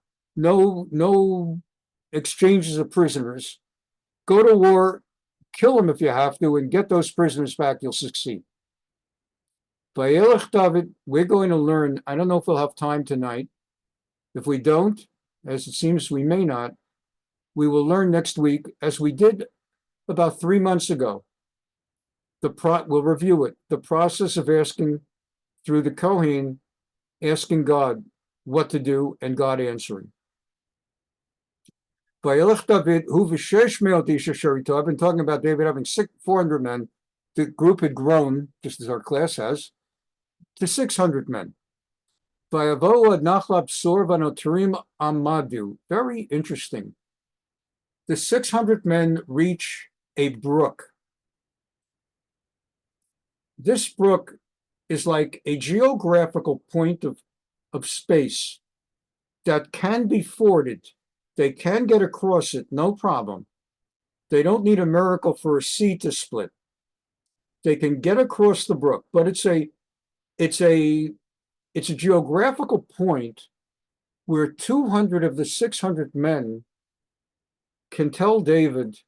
exchanges of prisoners. Go to war, kill them if you have to, and get those prisoners back. You'll succeed. Vayelech David, we're going to learn. I don't know if we'll have time tonight. If we don't, as it seems we may not, we will learn next week, as we did about 3 months ago. We'll review it. The process of asking through the Kohen, asking God what to do, and God answering. Vayelech David hu v'shesh me'ot ish asher ito. I've been talking about David having 400 men. The group had grown, just as our class has, to 600 men. Vayavo ad nachlab sor vanotarim amadu. Very interesting. The 600 men reach a brook. This brook is like a geographical point of space that can be forded. They can get across it, no problem. They don't need a miracle for a sea to split. They can get across the brook, but it's a geographical point where 200 of the 600 men can tell David,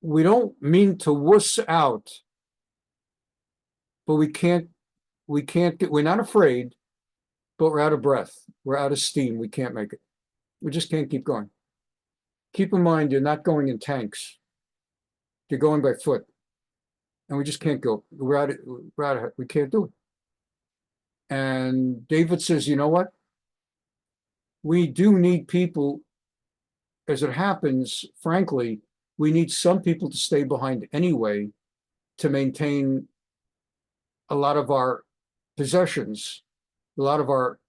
we don't mean to wuss out, but we're not afraid, but we're out of breath. We're out of steam. We can't make it. We just can't keep going. Keep in mind, you're not going in tanks. You're going by foot. And we just can't go. We're out of it. We can't do it. And David says, you know what? We do need people, as it happens, frankly, we need some people to stay behind anyway to maintain a lot of our possessions, a lot of our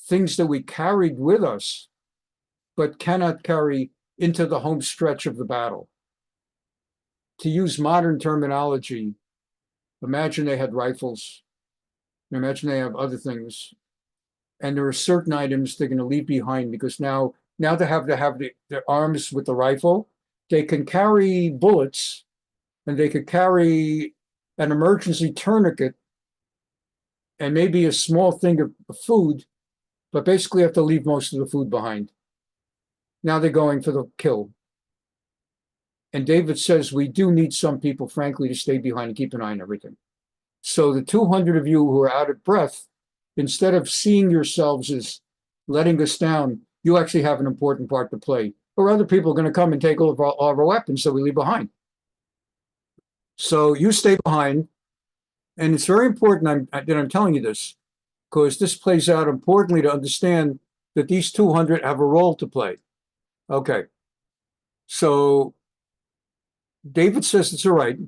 things that we carried with us, but cannot carry into the home stretch of the battle. To use modern terminology, imagine they had rifles, imagine they have other things, and there are certain items they're going to leave behind because now they have their arms with the rifle. They can carry bullets, and they could carry an emergency tourniquet and maybe a small thing of food, but basically have to leave most of the food behind. Now they're going for the kill. And David says, we do need some people, frankly, to stay behind and keep an eye on everything. So the 200 of you who are out of breath, instead of seeing yourselves as letting us down, you actually have an important part to play. Or other people are going to come and take all of our weapons that we leave behind. So you stay behind. And it's very important that I'm telling you this, because this plays out importantly to understand that these 200 have a role to play. Okay. So David says it's all right.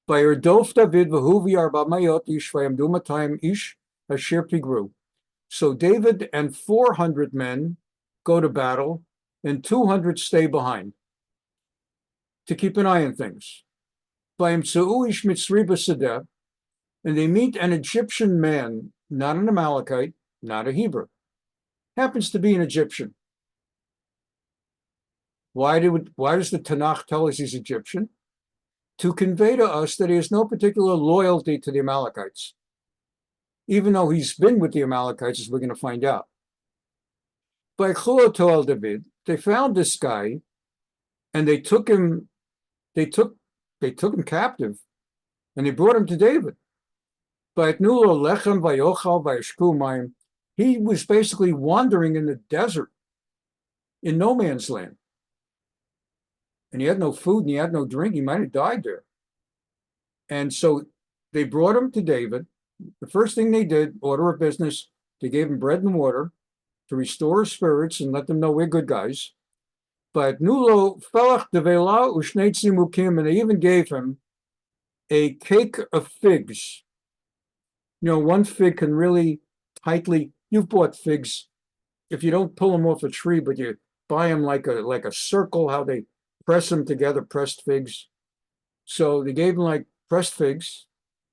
Rav Dov David ish asher pigru. So David and 400 men go to battle, and 200 stay behind to keep an eye on things. And they meet an Egyptian man, not an Amalekite, not a Hebrew, happens to be an Egyptian. Why does the Tanakh tell us he's Egyptian? To convey to us that he has no particular loyalty to the Amalekites, even though he's been with the Amalekites, as we're going to find out. By Chuluto David, they found this guy, and they took him captive, and they brought him to David. He was basically wandering in the desert, in no man's land. And he had no food and he had no drink. He might have died there. And so they brought him to David. The first thing they did, order of business, they gave him bread and water to restore his spirits and let them know we're good guys. But Nulo felach devela ushnei tzimukim, and they even gave him a cake of figs. You know, one fig can really tightly, you've bought figs, if you don't pull them off a tree, but you buy them like a circle, how they press them together, pressed figs. So they gave him like pressed figs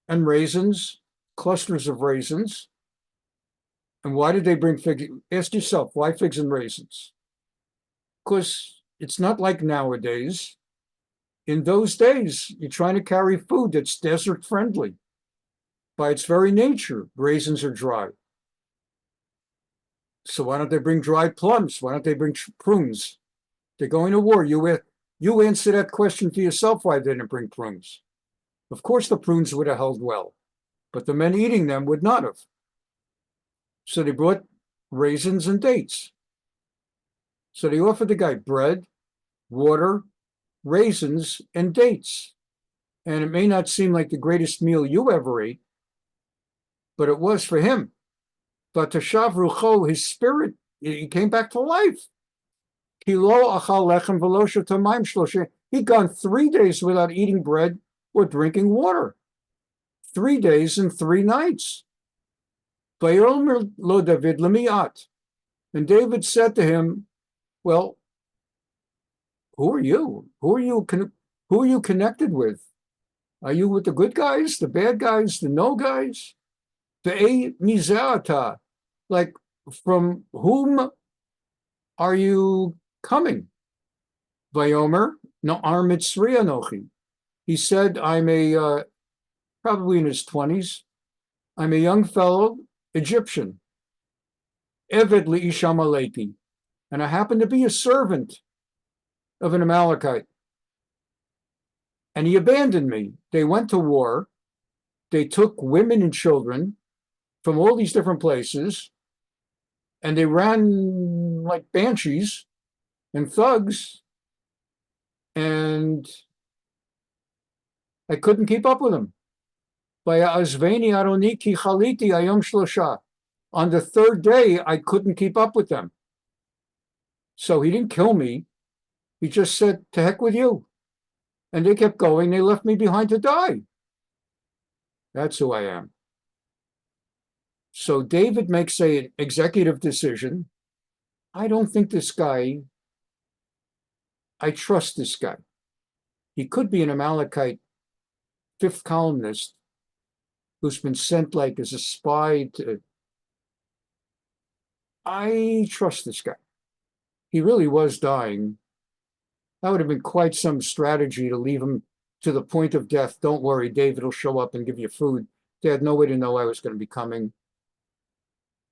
and raisins, clusters of raisins. And why did they bring figs? Ask yourself, why figs and raisins? Because it's not like nowadays. In those days, you're trying to carry food that's desert friendly. By its very nature, raisins are dry. So why don't they bring dried plums? Why don't they bring prunes? They're going to war. You answer that question for yourself, why they didn't bring prunes. Of course the prunes would have held well, but the men eating them would not have. So they brought raisins and dates. So they offered the guy bread, water, raisins, and dates. And it may not seem like the greatest meal you ever ate, but it was for him. But Tashav Rucho, his spirit he came back to life. He'd gone 3 days without eating bread or drinking water. 3 days and 3 nights. And David said to him, well, who are you? Who are you connected with? Are you with the good guys, the bad guys, the no guys? The mizata, like from whom are you coming? Vayomer, no armitzri anochi. He said, I'm probably in his 20s. I'm a young fellow, Egyptian. Eved li'ish Amaleki. And I happen to be a servant of an Amalekite. And he abandoned me. They went to war. They took women and children from all these different places, and they ran like banshees and thugs, and I couldn't keep up with them. On the 3rd day, I couldn't keep up with them. So he didn't kill me. He just said, to heck with you. And they kept going. They left me behind to die. That's who I am. So David makes an executive decision. I don't think this guy, I trust this guy. He could be an Amalekite 5th columnist who's been sent like as a spy to. I trust this guy. He really was dying. That would have been quite some strategy to leave him to the point of death. Don't worry, David will show up and give you food. They had no way to know I was going to be coming.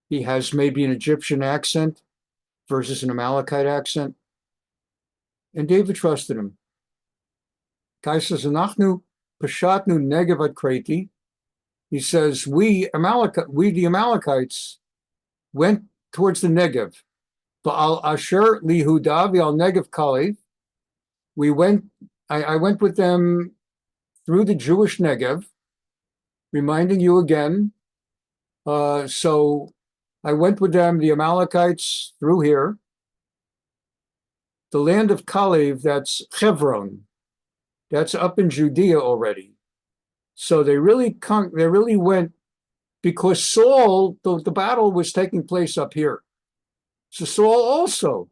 He has maybe an Egyptian accent versus an Amalekite accent. And David trusted him. Guy says, Anachnu pashatnu negev ad kreti. He says, we the Amalekites went towards the Negev. Ba'al asher lihuda v'al Negev kalev. I went with them through the Jewish Negev, reminding you again. So I went with them, the Amalekites, through here. The land of Kalev, that's Hebron. That's up in Judea already. So they really went, because Saul, the battle was taking place up here. So Saul also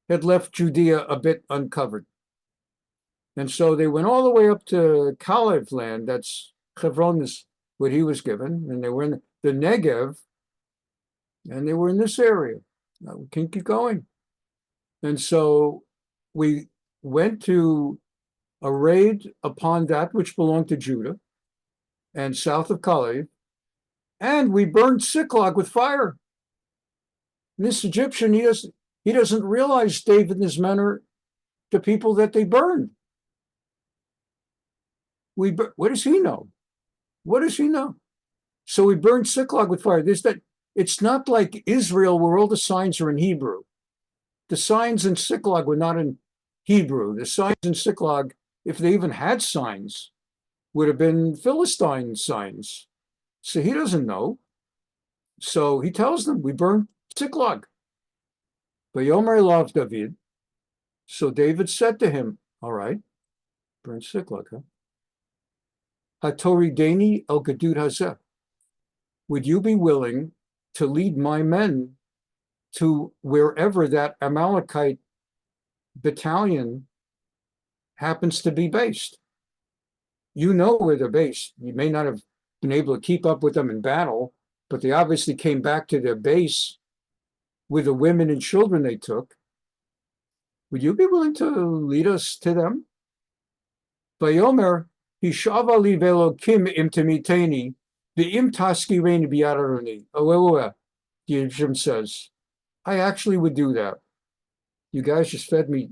had left Judea a bit uncovered. And so they went all the way up to Kalev land. That's Hebron is what he was given. And they were in the Negev, and they were in this area. Now we can keep going. And so we went to a raid upon that which belonged to Judah and south of Kalev, and we burned Tziklag with fire. And this Egyptian, he doesn't realize David and his men are the people that they burned. What does he know? What does he know? So we burned Tziklag with fire. It's not like Israel where all the signs are in Hebrew. The signs in Tziklag were not in Hebrew. The signs in Tziklag, if they even had signs, would have been Philistine signs. So he doesn't know. So he tells them, we burned Tziklag. Vayomer Rav David. So David said to him, all right, burn Tziklag, huh? Hatorideni el Gadud Hazeh. Would you be willing to lead my men to wherever that Amalekite battalion happens to be based? You know where they're based. You may not have been able to keep up with them in battle, but they obviously came back to their base with the women and children they took. Would you be willing to lead us to them? Vayomer Hishava li velokim im temiteni v'im taskireni biyaroni. The Egyptian says, I actually would do that. You guys just fed me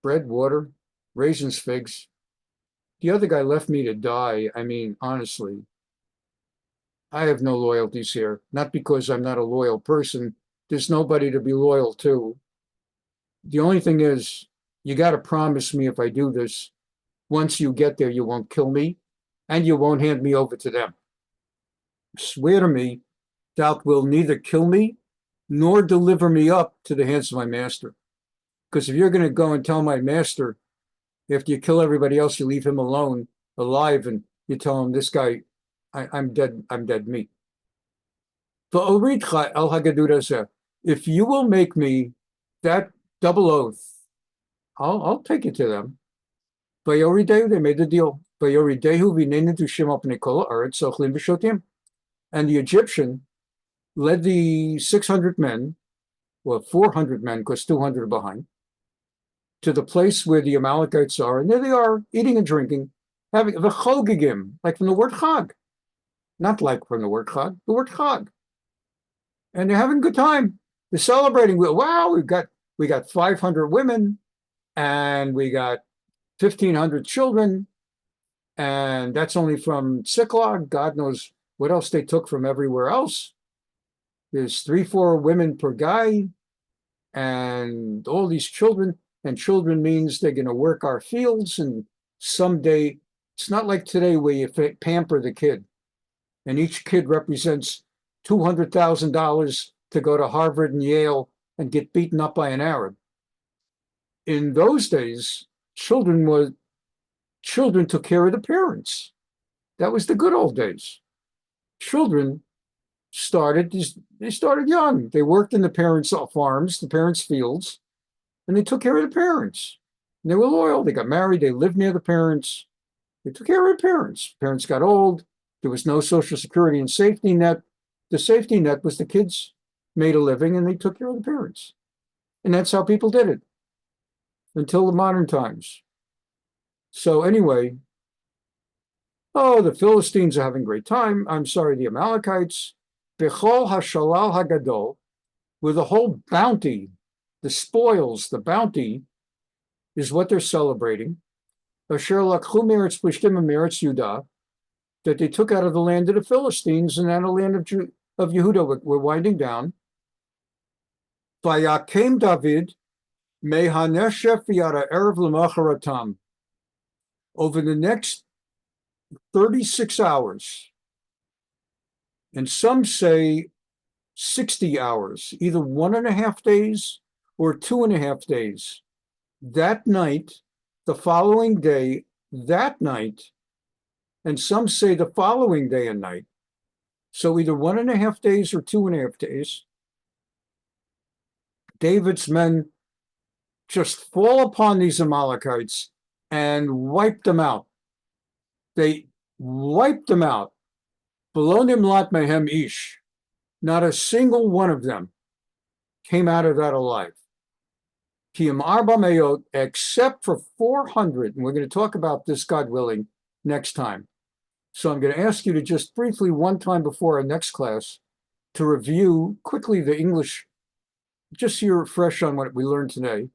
bread, water, raisins, figs. The other guy left me to die. I mean, honestly, I have no loyalties here. Not because I'm not a loyal person. There's nobody to be loyal to. The only thing is, you got to promise me if I do this, once you get there, you won't kill me and you won't hand me over to them. Swear to me, thou wilt neither kill me nor deliver me up to the hands of my master. Because if you're going to go and tell my master, after you kill everybody else, you leave him alone, alive, and you tell him, this guy, I'm dead meat. If you will make me that double oath, I'll take it to them. They made the deal. And the Egyptian led the 600 men, well, 400 men, because 200 are behind, to the place where the Amalekites are. And there they are, eating and drinking, having the chogigim, like from the word chag. Not like from the word chag, the word chag. And they're having a good time. They're celebrating. Wow, we got 500 women, and we got 1,500 children, and that's only from Tziklag. God knows what else they took from everywhere else. There's 3-4 women per guy, and all these children. And children means they're going to work our fields, and someday, it's not like today where you pamper the kid, and each kid represents $200,000 to go to Harvard and Yale and get beaten up by an Arab. In those days, children took care of the parents. That was the good old days. Children started young. They worked in the parents' farms, the parents' fields, and they took care of the parents. And they were loyal. They got married. They lived near the parents. They took care of the parents. Parents got old. There was no Social Security and safety net. The safety net was the kids made a living, and they took care of the parents. And that's how people did it until the modern times. So anyway, the Philistines are having a great time. I'm sorry, the Amalekites. Bechol hashalal hagadol, with the whole bounty, the spoils, the bounty, is what they're celebrating. Asher lakchu meretz Plishtim and meretz Yudah, that they took out of the land of the Philistines and out of the land of Yehuda. We're winding down. Vayakem David mehaneshef yara erev lemacharatam. Over the next 36 hours, and some say 60 hours, either 1.5 days or 2.5 days. That night, the following day, that night, and some say the following day and night. So either 1.5 days or 2.5 days, David's men just fall upon these Amalekites and wipe them out. They wiped them out. Below Nimlat Mehem Ish. Not a single one of them came out of that alive. Kiyam Arba Mayot, except for 400. And we're going to talk about this, God willing, next time. So I'm going to ask you to just briefly, one time before our next class, to review quickly the English, just so you're fresh on what we learned today.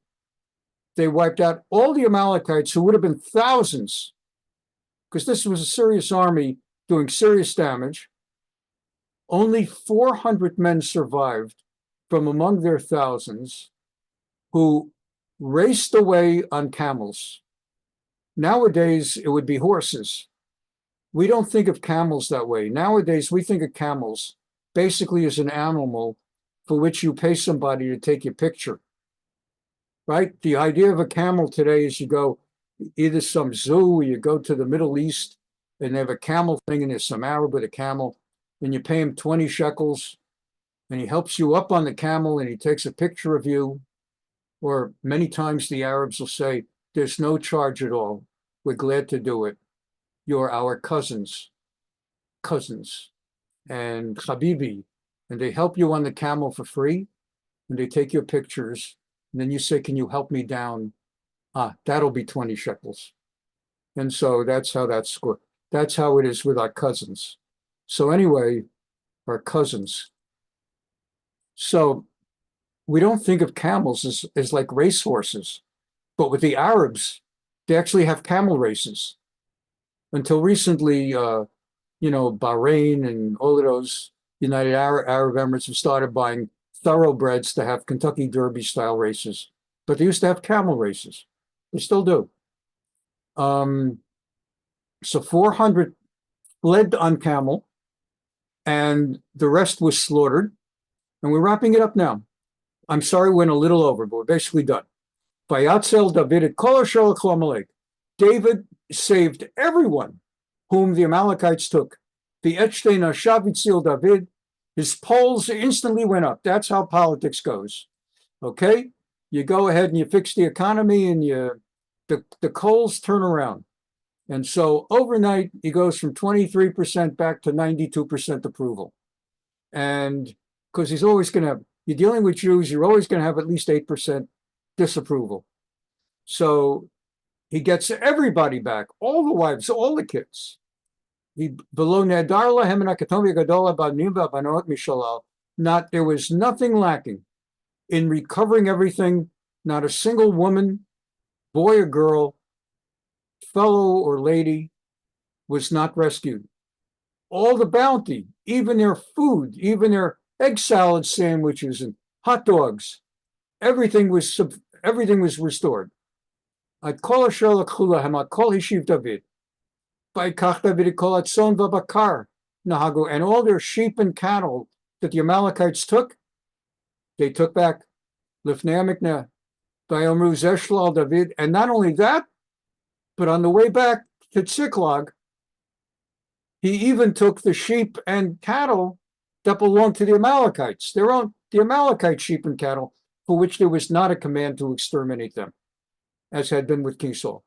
They wiped out all the Amalekites, who would have been thousands, because this was a serious army doing serious damage. Only 400 men survived from among their thousands, who raced away on camels. Nowadays, it would be horses. We don't think of camels that way. Nowadays, we think of camels basically as an animal for which you pay somebody to take your picture, right? The idea of a camel today is you go either some zoo or you go to the Middle East and they have a camel thing, and there's some Arab with a camel, and you pay him 20 shekels, and he helps you up on the camel and he takes a picture of you. Or many times the Arabs will say, there's no charge at all. We're glad to do it. You're our cousins, and Habibi. And they help you on the camel for free, and they take your pictures. And then you say, can you help me down? That'll be 20 shekels. And so that's how that's scored. That's how it is with our cousins. So anyway, our cousins. So we don't think of camels as like racehorses, but with the Arabs, they actually have camel races. Until recently, Bahrain and all of those United Arab Emirates have started buying thoroughbreds to have Kentucky Derby style races, but they used to have camel races. They still do. So 400 fled on camel, and the rest was slaughtered. And we're wrapping it up now. I'm sorry we went a little over, but we're basically done. Vayatzel David et kol asher lekhu Amalek. David saved everyone whom the Amalekites took. The Echstein Hashav Yitzil David. His polls instantly went up. That's how politics goes. Okay? You go ahead and you fix the economy and the coals turn around. And so overnight, he goes from 23% back to 92% approval. And because he's always going to have, you're dealing with Jews, you're always going to have at least 8% disapproval. So he gets everybody back, all the wives, all the kids. Not, there was nothing lacking in recovering everything. Not a single woman, boy or girl, fellow or lady was not rescued. All the bounty, even their food, even their egg salad sandwiches and hot dogs, everything was restored. And all their sheep and cattle that the Amalekites took, they took back. And not only that, but on the way back to Tziklag, he even took the sheep and cattle that belonged to the Amalekites, the Amalekite sheep and cattle, for which there was not a command to exterminate them, as had been with King Saul.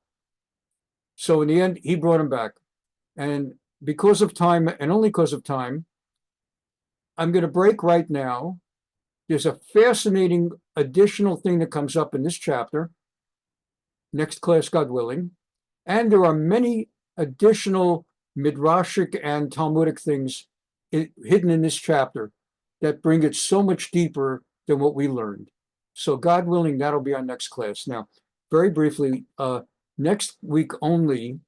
So in the end, he brought him back. And because of time, and only because of time, I'm going to break right now. There's a fascinating additional thing that comes up in this chapter, next class, God willing. And there are many additional midrashic and Talmudic things hidden in this chapter that bring it so much deeper than what we learned. So God willing, that'll be our next class. Now, very briefly, next week only,